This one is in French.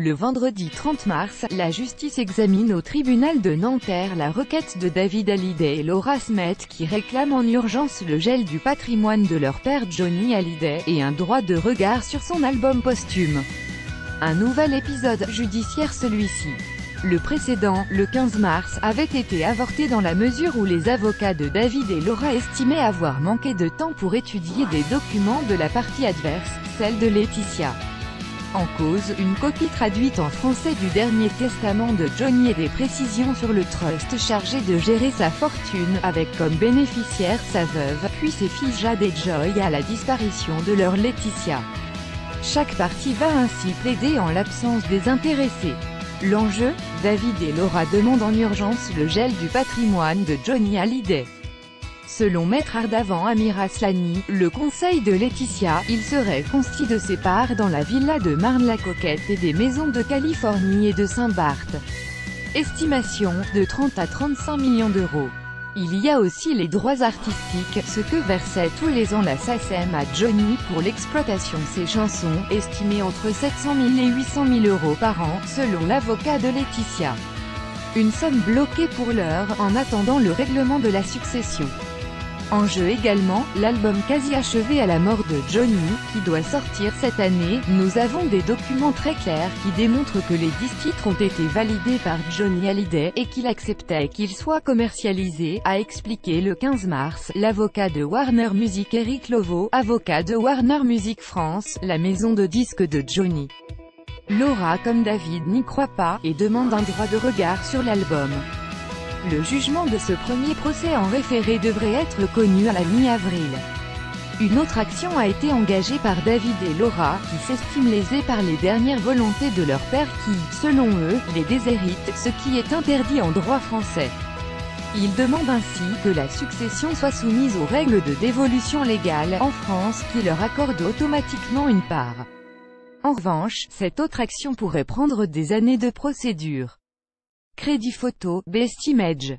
Le vendredi 30 mars, la justice examine au tribunal de Nanterre la requête de David Hallyday et Laura Smet qui réclament en urgence le gel du patrimoine de leur père Johnny Hallyday, et un droit de regard sur son album posthume. Un nouvel épisode judiciaire celui-ci. Le précédent, le 15 mars, avait été avorté dans la mesure où les avocats de David et Laura estimaient avoir manqué de temps pour étudier des documents de la partie adverse, celle de Laetitia. En cause, une copie traduite en français du dernier testament de Johnny et des précisions sur le trust chargé de gérer sa fortune, avec comme bénéficiaire sa veuve, puis ses filles Jade et Joy à la disparition de leur Laetitia. Chaque partie va ainsi plaider en l'absence des intéressés. L'enjeu, David et Laura demandent en urgence le gel du patrimoine de Johnny Hallyday. Selon Maître Ardavan Amir Aslani, le conseil de Laetitia, il serait consti de ses parts dans la villa de Marne-la-Coquette et des maisons de Californie et de Saint-Barth. Estimation, de 30 à 35 millions d'euros. Il y a aussi les droits artistiques, ce que versait tous les ans la SACEM à Johnny pour l'exploitation de ses chansons, estimé entre 700 000 et 800 000 euros par an, selon l'avocat de Laetitia. Une somme bloquée pour l'heure, en attendant le règlement de la succession. En jeu également, l'album quasi achevé à la mort de Johnny, qui doit sortir cette année. Nous avons des documents très clairs qui démontrent que les 10 titres ont été validés par Johnny Hallyday, et qu'il acceptait qu'ils soient commercialisés, a expliqué le 15 mars, l'avocat de Warner Music Eric Lovo, avocat de Warner Music France, la maison de disques de Johnny. Laura comme David n'y croit pas, et demande un droit de regard sur l'album. Le jugement de ce premier procès en référé devrait être connu à la mi-avril. Une autre action a été engagée par David et Laura, qui s'estiment lésés par les dernières volontés de leur père qui, selon eux, les déshéritent, ce qui est interdit en droit français. Ils demandent ainsi que la succession soit soumise aux règles de dévolution légale, en France, qui leur accordent automatiquement une part. En revanche, cette autre action pourrait prendre des années de procédure. Crédit photo, Best Image.